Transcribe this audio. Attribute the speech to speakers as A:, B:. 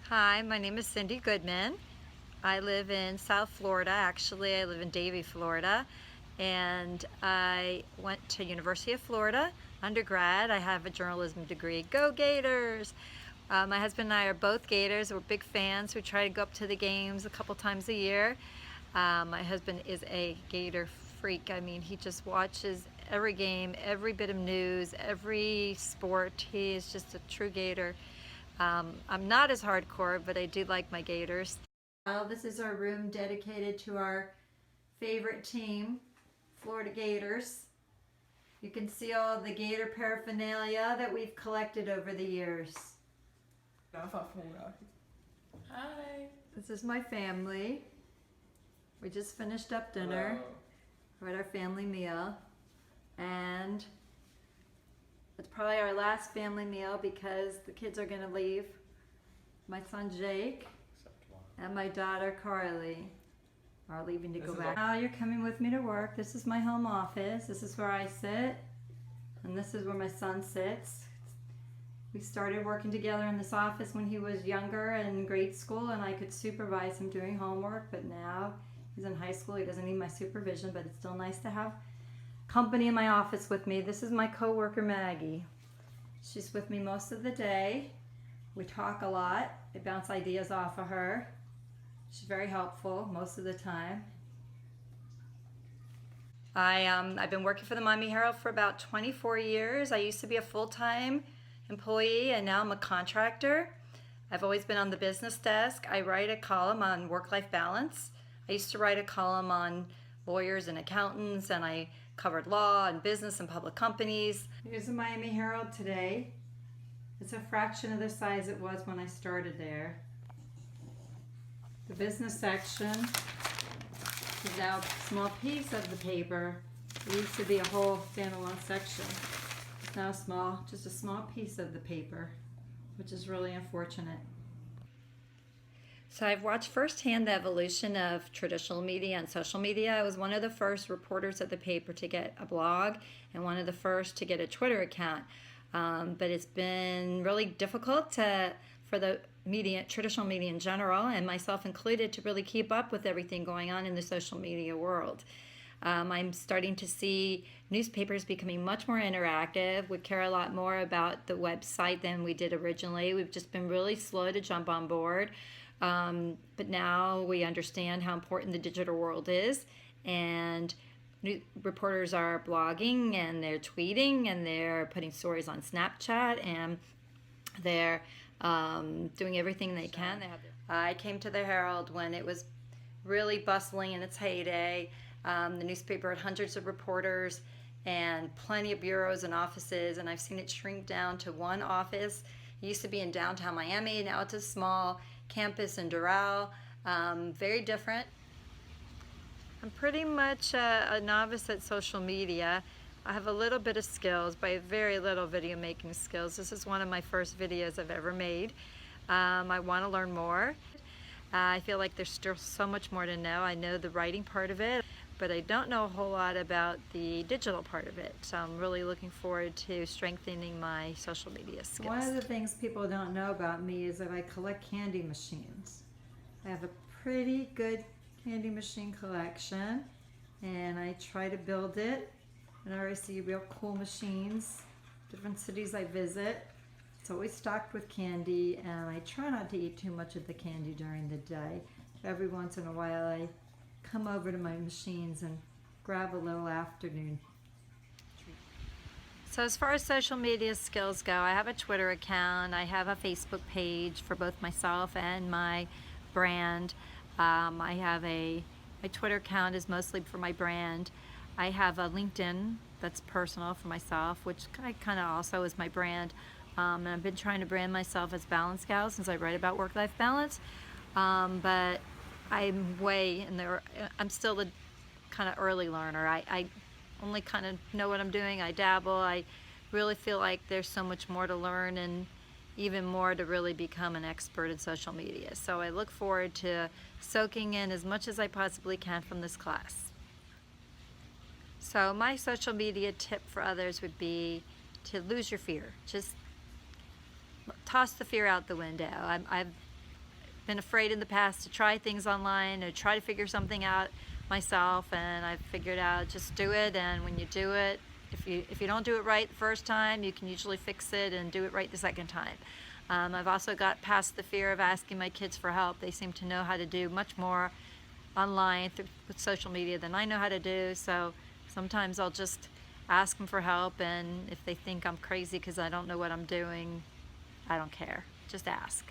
A: Hi, my name is Cindy Goodman. I live in South Florida. Actually, I live in Davie, Florida. And I went to University of Florida, undergrad. I have a journalism degree. Go Gators! My husband and I are both Gators. We're big fans. We try to go up to the games a couple times a year. My husband is a Gator freak. I mean, he just watches every game, every bit of news, every sport. He is just a true Gator. I'm not as hardcore, but I do like my Gators. Well, this is our room dedicated to our favorite team, Florida Gators. You can see all the Gator paraphernalia that we've collected over the years.
B: Hi.
A: This is my family. We just finished up dinner. We had our family meal. And it's probably our last family meal because the kids are going to leave. My son Jake and my daughter Carly are leaving to go back. Now you're coming with me to work. This is my home office. This is where I sit. And this is where my son sits. We started working together in this office when he was younger in grade school and I could supervise him doing homework, but now he's in high school. He doesn't need my supervision, but it's still nice to have company in my office with me. This is my coworker Maggie. She's with me most of the day. We talk a lot. I bounce ideas off of her. She's very helpful most of the time. I've been working for the Miami Herald for about 24 years. I used to be a full-time employee and now I'm a contractor. I've always been on the business desk. I write a column on work-life balance. I used to write a column on lawyers and accountants, and I covered law and business and public companies. Here's the Miami Herald today. It's a fraction of the size it was when I started there. The business section is now a small piece of the paper. It used to be a whole standalone section. It's now small, just a small piece of the paper, which is really unfortunate. So I've watched firsthand the evolution of traditional media and social media. I was one of the first reporters at the paper to get a blog and one of the first to get a Twitter account. But it's been really difficult for the media, traditional media in general, and myself included, to really keep up with everything going on in the social media world. I'm starting to see newspapers becoming much more interactive. We care a lot more about the website than we did originally. We've just been really slow to jump on board. But now we understand how important the digital world is, and reporters are blogging and they're tweeting and they're putting stories on Snapchat and they're doing everything they can. I came to the Herald when it was really bustling in its heyday. The newspaper had hundreds of reporters and plenty of bureaus and offices, and I've seen it shrink down to one office. It used to be in downtown Miami, now it's a small campus in Doral. Very different. I'm pretty much a novice at social media. I have a little bit of skills, but very little video making skills. This is one of my first videos I've ever made. I want to learn more. I feel like there's still so much more to know. I know the writing part of it, but I don't know a whole lot about the digital part of it. So I'm really looking forward to strengthening my social media skills. One of the things people don't know about me is that I collect candy machines. I have a pretty good candy machine collection, and I try to build it. And I always see real cool machines, different cities I visit. It's always stocked with candy, and I try not to eat too much of the candy during the day. Every once in a while I come over to my machines and grab a little afternoon treat. So as far as social media skills go, I have a Twitter account, I have a Facebook page for both myself and my brand. I have my Twitter account is mostly for my brand. I have a LinkedIn that's personal for myself, which kind of also is my brand. And I've been trying to brand myself as Balance Gal since I write about work-life balance. But I'm way in there. I'm still a kind of early learner. I only kind of know what I'm doing. I dabble. I really feel like there's so much more to learn and even more to really become an expert in social media. So I look forward to soaking in as much as I possibly can from this class. So my social media tip for others would be to lose your fear. Just toss the fear out the window. I've been afraid in the past to try things online or try to figure something out myself, and I've figured out just do it. And when you do it, if you don't do it right the first time, you can usually fix it and do it right the second time. I've also got past the fear of asking my kids for help. They seem to know how to do much more online with social media than I know how to do, so sometimes I'll just ask them for help, and if they think I'm crazy because I don't know what I'm doing, I don't care. Just ask.